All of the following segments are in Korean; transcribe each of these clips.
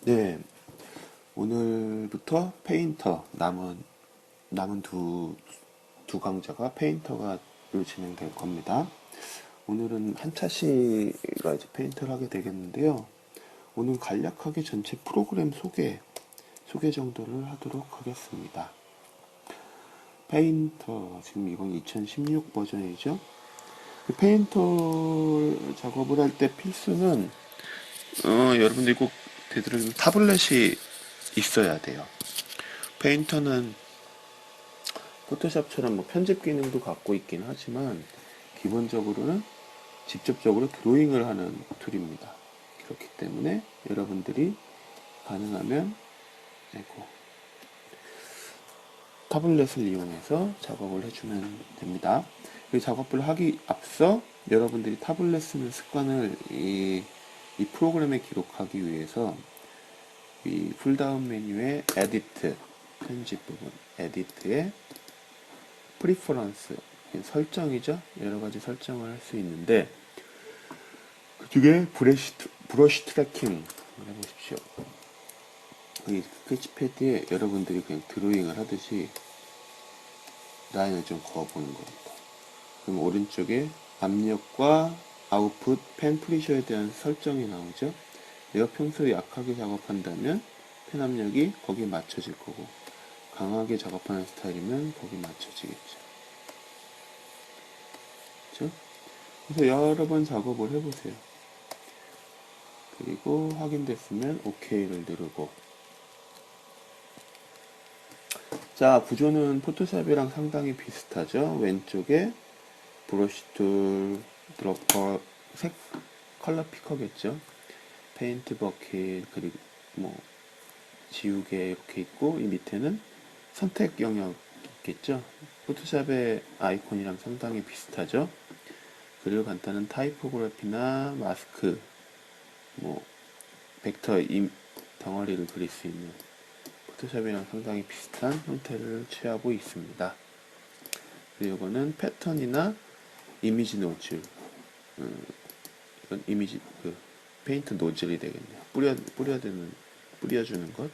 네, 오늘부터 페인터 남은 두 강좌가 페인터가 진행될 겁니다. 오늘은 한차 씨가 이제 페인터를 하게 되겠는데요. 오늘 간략하게 전체 프로그램 소개 정도를 하도록 하겠습니다. 페인터, 지금 이건 2016 버전이죠. 페인터 작업을 할 때 필수는 여러분들이 꼭 되도록이면 타블렛이 있어야 돼요. 페인터는 포토샵처럼 뭐 편집 기능도 갖고 있긴 하지만 기본적으로는 직접적으로 드로잉을 하는 툴입니다. 그렇기 때문에 여러분들이 가능하면 타블렛을 이용해서 작업을 해주면 됩니다. 이 작업을 하기 앞서 여러분들이 타블렛 쓰는 습관을 이 프로그램에 기록하기 위해서 이 풀다운 메뉴의 에디트, 편집 부분, 에디트의 프리퍼런스, 설정이죠. 여러가지 설정을 할 수 있는데 그 중에 브러쉬 트래킹 해보십시오. 이 스케치패드에 여러분들이 그냥 드로잉을 하듯이 라인을 좀 그어보는 겁니다. 그럼 오른쪽에 압력과 아웃풋, 펜 프리셔에 대한 설정이 나오죠. 내가 평소에 약하게 작업한다면 펜 압력이 거기에 맞춰질 거고, 강하게 작업하는 스타일이면 거기에 맞춰지겠죠. 그렇죠? 그래서 여러 번 작업을 해보세요. 그리고 확인됐으면 OK를 누르고. 자, 구조는 포토샵이랑 상당히 비슷하죠. 왼쪽에 브러쉬 툴, 드로퍼, 컬러 피커겠죠. 페인트 버킷, 그리고 뭐 지우개 이렇게 있고, 이 밑에는 선택 영역 있겠죠. 포토샵의 아이콘이랑 상당히 비슷하죠. 그리고 간단한 타이포그래피나 마스크, 뭐 벡터 덩어리를 그릴 수 있는 포토샵이랑 상당히 비슷한 형태를 취하고 있습니다. 그리고 이거는 패턴이나 이미지 노즐, 이건 이미지 페인트 노즐이 되겠네요. 뿌려주는 것.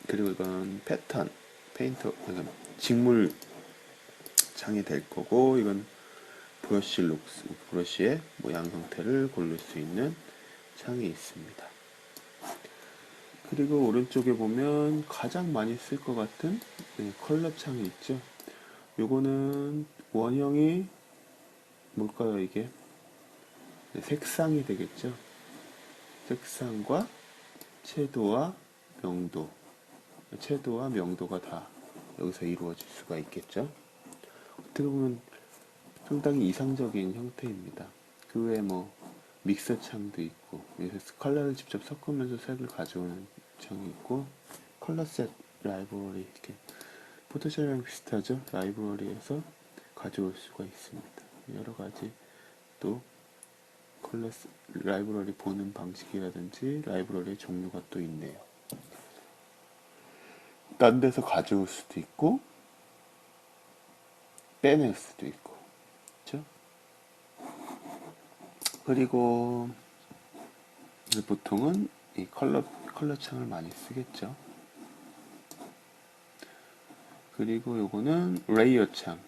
그리고 이건 패턴, 페인터, 그러니까 직물 창이 될 거고, 이건 브러쉬 룩스, 브러쉬의 모양 형태를 고를 수 있는 창이 있습니다. 그리고 오른쪽에 보면 가장 많이 쓸 것 같은 컬러 창이 있죠. 요거는 원형이 뭘까요, 이게? 색상이 되겠죠. 색상과 채도와 명도, 채도와 명도가 다 여기서 이루어질 수가 있겠죠. 어떻게 보면 상당히 이상적인 형태입니다. 그 외에 뭐 믹서 창도 있고, 여기서 컬러를 직접 섞으면서 색을 가져오는 창이 있고, 컬러셋 라이브러리, 이렇게 포토샵이랑 비슷하죠. 라이브러리에서 가져올 수가 있습니다. 여러 가지 또 컬러 라이브러리 보는 방식이라든지 라이브러리의 종류가 또 있네요. 딴 데서 가져올 수도 있고 빼낼 수도 있고, 그렇죠? 그리고 보통은 이 컬러 창을 많이 쓰겠죠. 그리고 요거는 레이어 창.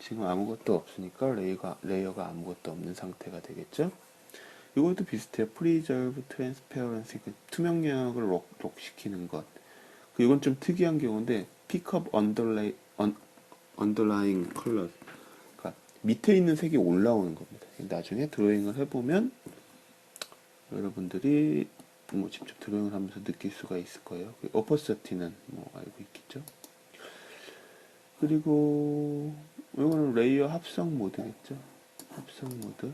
지금 아무것도 없으니까 레이어가 아무것도 없는 상태가 되겠죠. 이것도 비슷해요. 프리저브 트랜스페어런시, 투명 영역을 록 시키는 것. 이건 좀 특이한 경우인데 픽업 언더라잉 컬러, 그러니까 밑에 있는 색이 올라오는 겁니다. 나중에 드로잉을 해보면 여러분들이 뭐 직접 드로잉을 하면서 느낄 수가 있을 거예요. 어퍼서티는 뭐 알고 있겠죠. 그리고 이거는 레이어 합성 모드겠죠. 합성 모드.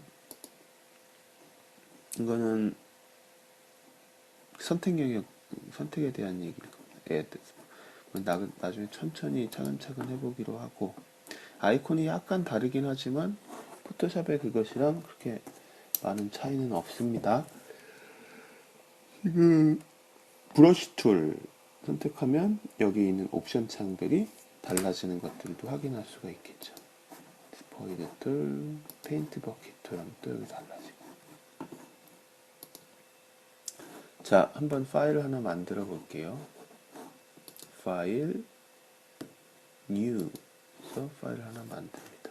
이거는 선택 영역, 선택에 대한 얘기예요. 나중에 천천히 차근차근 해보기로 하고, 아이콘이 약간 다르긴 하지만 포토샵의 그것이랑 그렇게 많은 차이는 없습니다. 지금 브러쉬 툴 선택하면 여기 있는 옵션 창들이 달라지는 것들도 확인할 수가 있겠죠. 스포이드 툴, 페인트 버킷 툴 하면 또 여기 달라지고. 자, 한번 파일을 하나 만들어 볼게요. 파일, new. 그래서 파일을 하나 만듭니다.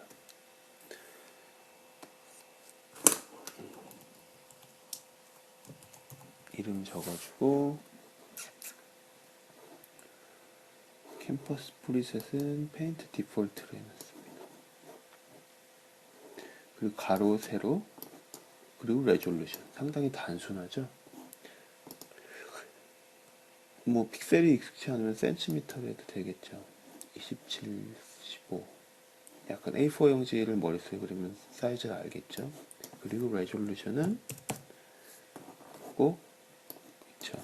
이름 적어주고, 캠퍼스 프리셋은 페인트 디폴트로 해놨습니다. 그리고 가로, 세로, 그리고 레졸루션. 상당히 단순하죠? 뭐 픽셀이 익숙치 않으면 센티미터로 해도 되겠죠. 27, 15. 약간 A4 용지를 머릿속에 그리면 사이즈를 알겠죠. 그리고 레졸루션은 꼭 그쵸.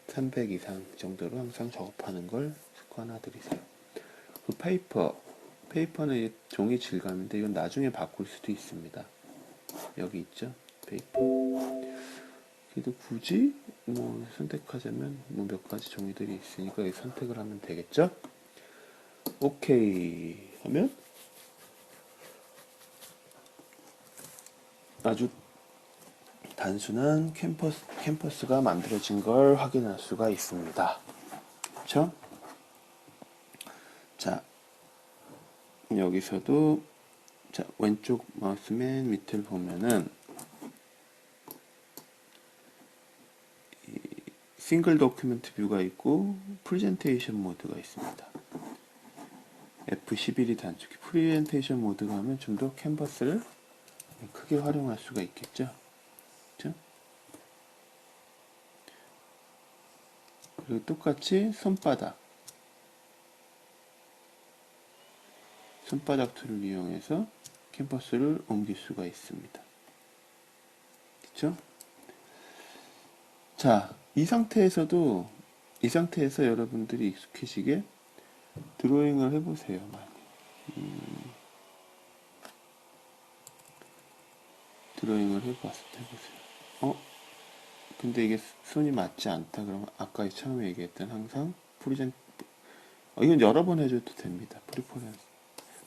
300 이상 정도로 항상 작업하는 걸 습관화들이세요. 그 페이퍼는 종이 질감인데 이건 나중에 바꿀 수도 있습니다. 여기 있죠. 페이퍼. 그래도 굳이 뭐 선택하자면 뭐 몇 가지 종이들이 있으니까 이 선택을 하면 되겠죠. 오케이 하면 아주 단순한 캠퍼스가 만들어진 걸 확인할 수가 있습니다. 그렇죠? 자, 여기서도 자, 왼쪽 마우스 맨 밑을 보면은 싱글 도큐멘트 뷰가 있고 프레젠테이션 모드가 있습니다. F11이 단축키. 프레젠테이션 모드가 하면 좀 더 캔버스를 크게 활용할 수가 있겠죠. 그렇죠? 그리고 똑같이 손바닥 툴을 이용해서 캔버스를 옮길 수가 있습니다. 그렇죠? 자, 이 상태에서 여러분들이 익숙해지게 드로잉을 해보세요. 드로잉을 해보세요. 근데 이게 손이 맞지 않다 그러면 아까 처음에 얘기했던 항상 이건 여러 번 해줘도 됩니다.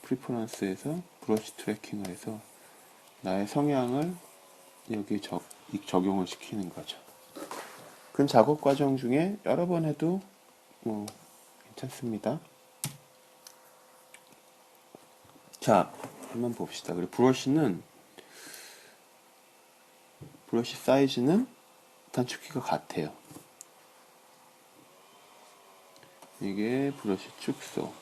프리퍼런스에서 브러쉬 트래킹을 해서 나의 성향을 여기 적용을 시키는 거죠. 그건 작업 과정 중에 여러 번 해도 뭐 괜찮습니다. 자, 한번 봅시다. 그리고 브러쉬 사이즈는 단축키가 같아요. 이게 브러쉬 축소,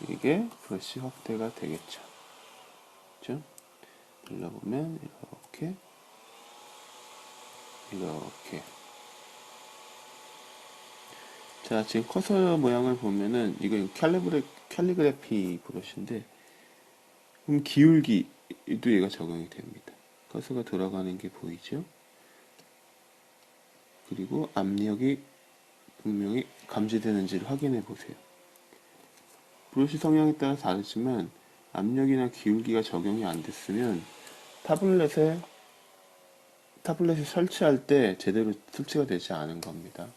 이게 브러쉬 확대가 되겠죠. 그렇죠? 눌러보면 이렇게. 자, 지금 커서 모양을 보면은 이건 캘리그래피 브러쉬인데 그럼 기울기도 얘가 적용이 됩니다. 커서가 돌아가는 게 보이죠? 그리고 압력이 분명히 감지되는지를 확인해 보세요. 브러쉬 성향에 따라 다르지만 압력이나 기울기가 적용이 안 됐으면 타블렛에 설치할 때 제대로 설치가 되지 않은 겁니다.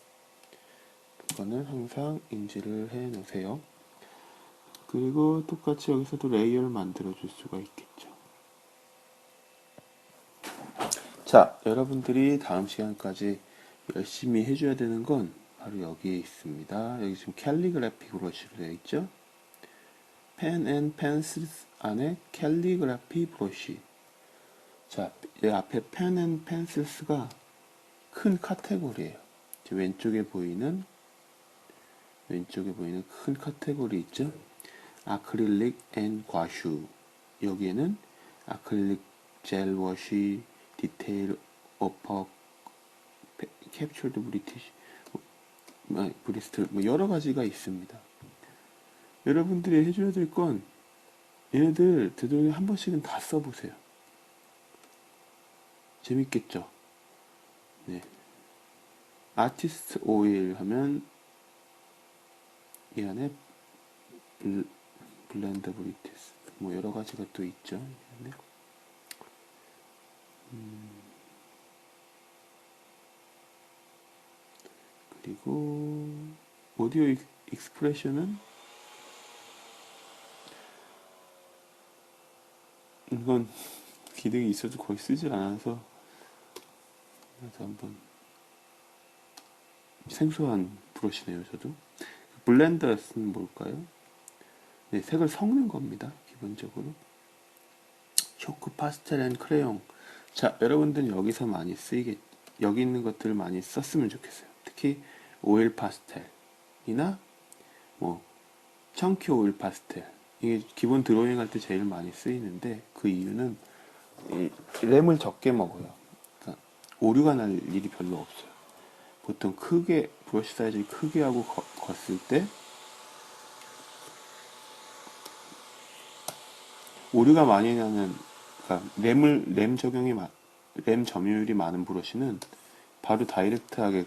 그거는 항상 인지를 해 놓으세요. 그리고 똑같이 여기서도 레이어를 만들어 줄 수가 있겠죠. 자, 여러분들이 다음 시간까지 열심히 해줘야 되는 건 바로 여기에 있습니다. 여기 지금 캘리그래피 브러쉬로 되어 있죠. 펜 앤 펜슬 안에 캘리그래피 브러쉬. 자, 이 앞에 펜 앤 펜슬스가 큰 카테고리예요. 왼쪽에 보이는 큰 카테고리 있죠. 아크릴릭 앤 과슈. 여기에는 아크릴릭 젤 워시, 디테일 어퍼, 캡처드 브리스트 뭐 여러 가지가 있습니다. 여러분들이 해줘야 될 건 얘네들 되도록이면 한 번씩은 다 써보세요. 재밌겠죠? 네. 아티스트 오일 하면 이 안에 블렌더블리티스 뭐 여러 가지가 또 있죠. 그리고 오디오 익스프레션은 이건 기능이 있어도 거의 쓰질 않아서, 그래서 한번 생소한 브러쉬네요. 저도 블렌더는 뭘까요? 네, 색을 섞는 겁니다. 기본적으로 초크, 파스텔 앤 크레용. 자, 여러분들은 여기서 많이 쓰이겠, 여기 있는 것들을 많이 썼으면 좋겠어요. 특히 오일 파스텔이나 뭐 청키 오일 파스텔, 이게 기본 드로잉 할 때 제일 많이 쓰이는데, 그 이유는 이 램을 적게 먹어요. 그러니까 오류가 날 일이 별로 없어요. 보통 크게 브러쉬 사이즈를 크게 하고 걷을 때 오류가 많이 나는, 그러니까 램 점유율이 많은 브러쉬는 바로 다이렉트하게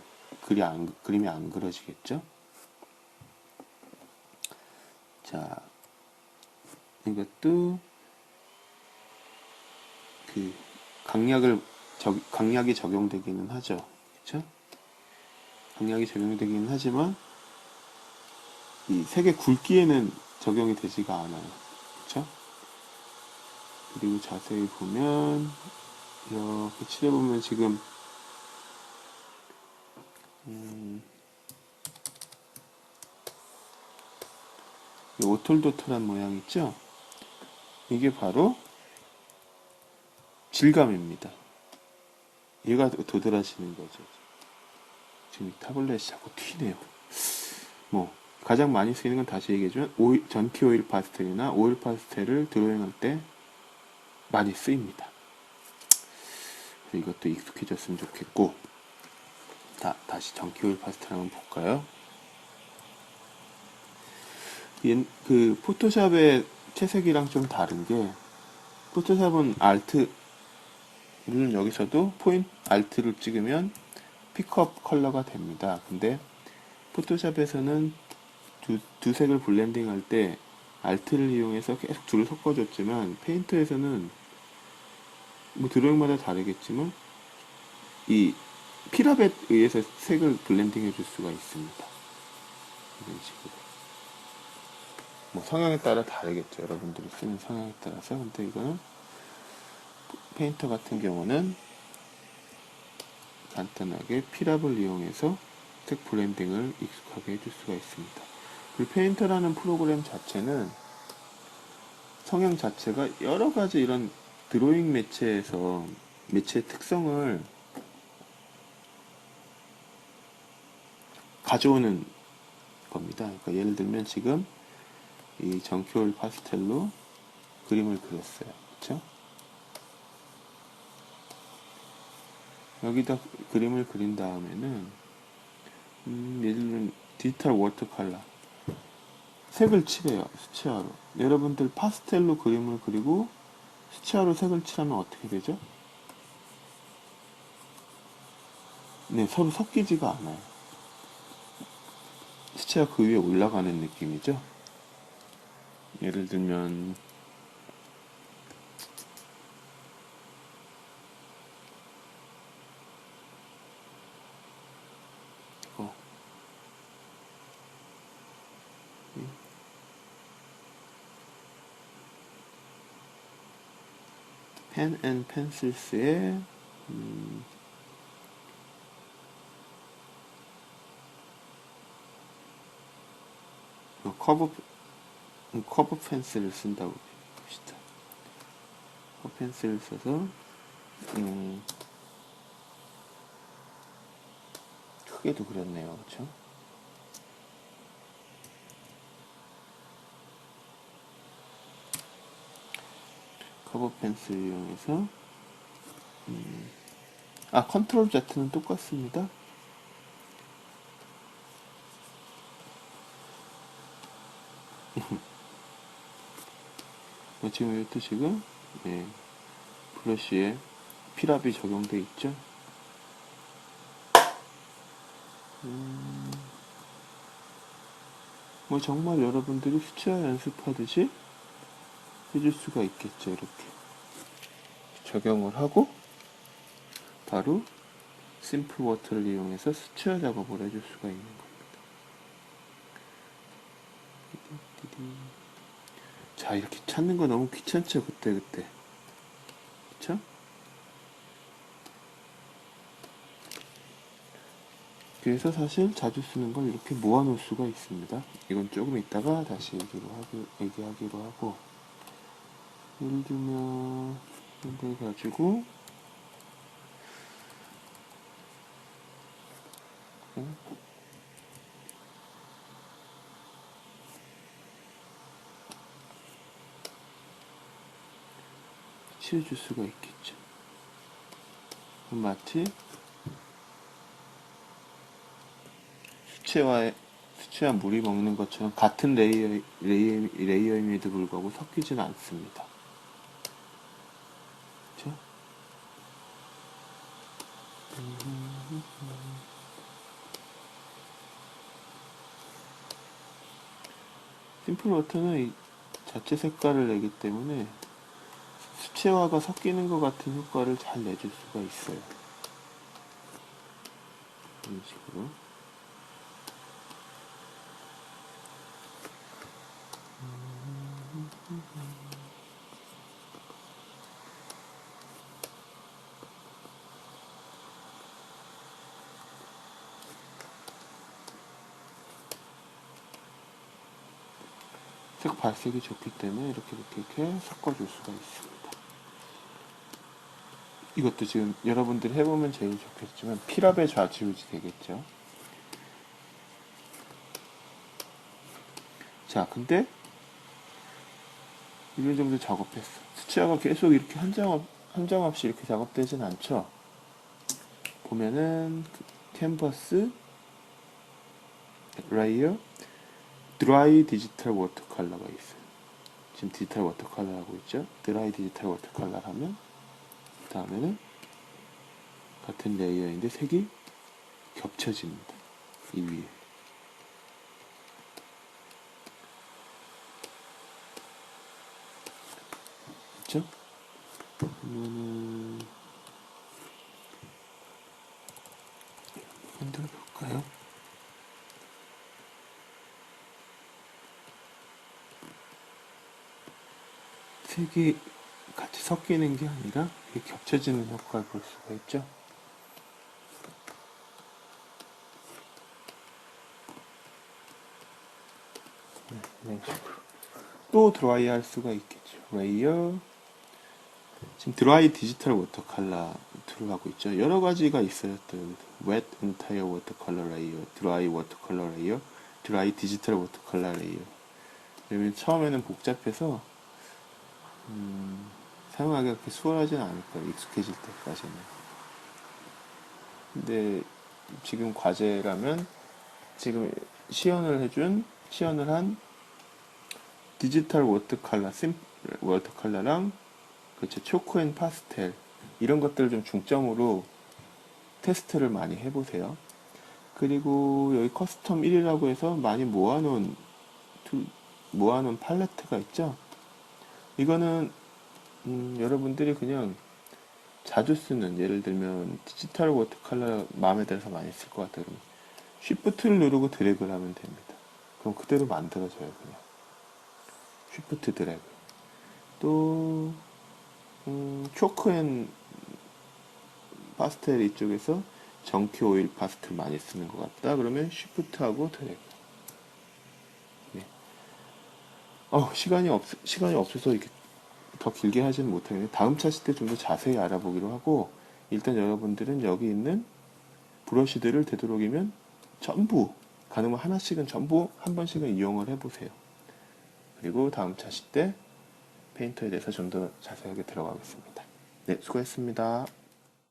그림이 안 그려지겠죠? 자, 이것도 그 강약이 적용되기는 하죠. 그쵸? 강약이 적용되기는 하지만 이 색의 굵기에는 적용이 되지가 않아요. 그쵸? 그리고 자세히 보면 이렇게 칠해보면 지금 이 오톨도톨한 모양 있죠? 이게 바로 질감입니다. 얘가 도드라지는 거죠. 지금 이 타블렛이 자꾸 튀네요. 뭐 가장 많이 쓰이는 건 다시 얘기해주면 전키 오일 파스텔이나 오일 파스텔을 드로잉할 때 많이 쓰입니다. 그래서 이것도 익숙해졌으면 좋겠고, 다시 전키 오일 파스텔 한번 볼까요? 그 포토샵의 채색이랑 좀 다른 게, 포토샵은 알트를 여기서도 알트를 찍으면 픽업 컬러가 됩니다. 근데 포토샵에서는 두 색을 블렌딩 할 때 알트를 이용해서 계속 둘을 섞어줬지만, 페인터에서는 뭐 드로잉마다 다르겠지만 이 필압에 의해서 색을 블렌딩 해줄 수가 있습니다. 이런 식으로. 뭐 성향에 따라 다르겠죠. 여러분들이 쓰는 성향에 따라서. 근데 이거는 페인터 같은 경우는 간단하게 필압을 이용해서 색 블렌딩을 익숙하게 해줄 수가 있습니다. 그리고 페인터라는 프로그램 자체는 성향 자체가 여러 가지 이런 드로잉 매체에서 매체의 특성을 가져오는 겁니다. 그러니까 예를 들면 지금 이 정큐올 파스텔로 그림을 그렸어요. 그쵸? 여기다 그림을 그린 다음에는 예를 들면 디지털 워터 컬러 색을 칠해요. 수채화로. 여러분들 파스텔로 그림을 그리고 수채화로 색을 칠하면 어떻게 되죠? 네, 서로 섞이지가 않아요. 수채화 그 위에 올라가는 느낌이죠. 예를 들면 펜 앤 펜슬스의 커브 펜슬을 쓴다고 봅시다. 커브 펜슬을 써서 크게도 그렸네요. 그쵸? 커브 펜슬 이용해서 컨트롤 Z는 똑같습니다. 지금 이것도 지금 브러쉬에 필압이 적용돼 있죠. 뭐 정말 여러분들이 수채화 연습하듯이 해줄 수가 있겠죠. 이렇게 적용을 하고 바로 심플 워터를 이용해서 수채화 작업을 해줄 수가 있는 겁니다. 자, 이렇게 찾는 거 너무 귀찮죠. 그때 그쵸? 그래서 사실 자주 쓰는 걸 이렇게 모아 놓을 수가 있습니다. 이건 조금 이따가 다시 얘기하기로 하고, 예를 들면 이걸 가지고 치워줄 수가 있겠죠. 마치 수채와 물이 먹는 것처럼 같은 레이어임에도 불구하고 섞이지는 않습니다. 그렇죠? 심플 워터는 이 자체 색깔을 내기 때문에 수채화가 섞이는 것 같은 효과를 잘 내줄 수가 있어요. 이런 식으로. 색 발색이 좋기 때문에 이렇게 섞어줄 수가 있습니다. 이것도 지금 여러분들이 해보면 제일 좋겠지만 필압의 좌지우지 되겠죠. 자, 근데 1년 정도 작업했어. 수채화가 계속 이렇게 한 장 없이 이렇게 작업되진 않죠. 보면은 캔버스, 레이어, 드라이 디지털 워터 컬러가 있어요. 지금 디지털 워터 컬러 하고 있죠. 드라이 디지털 워터 컬러 하면 그 다음에는 같은 레이어인데 색이 겹쳐집니다. 이 위에. 그렇죠? 그러면은 만들어 볼까요? 색이 같이 섞이는 게 아니라 이게 겹쳐지는 효과를 볼 수가 있죠. 이런 식으로 또 드라이 할 수가 있겠죠. 레이어, 지금 드라이 디지털 워터 컬러 툴을 하고 있죠. 여러 가지가 있어요. 또 wet entire water color layer, dry water color layer, dry digital water color layer. 그러면 처음에는 복잡해서 사용하기가 그렇게 수월하지는 않을 거예요. 익숙해질 때까지는. 근데 지금 과제라면 지금 시연을 한 디지털 워터 컬러, 워터 컬러랑 그렇죠. 초코 앤 파스텔 이런 것들을 좀 중점으로 테스트를 많이 해보세요. 그리고 여기 커스텀 1이라고 해서 많이 모아놓은 팔레트가 있죠. 이거는 여러분들이 그냥 자주 쓰는, 예를 들면 디지털 워터 컬러 마음에 들어서 많이 쓸 것 같아요. 그럼 쉬프트를 누르고 드래그를 하면 됩니다. 그럼 그대로 만들어져요. 그냥 쉬프트 드래그. 또 초크 앤 파스텔 이쪽에서 정키 오일 파스텔 많이 쓰는 것 같다. 그러면 쉬프트하고 드래그. 네. 시간이 없어서 이렇게 더 길게 하지는 못하겠네. 다음 차실 때 좀 더 자세히 알아보기로 하고, 일단 여러분들은 여기 있는 브러쉬들을 되도록이면 전부, 가능하면 하나씩은 전부 한 번씩은 이용을 해보세요. 그리고 다음 차실 때 페인터에 대해서 좀 더 자세하게 들어가겠습니다. 네, 수고했습니다.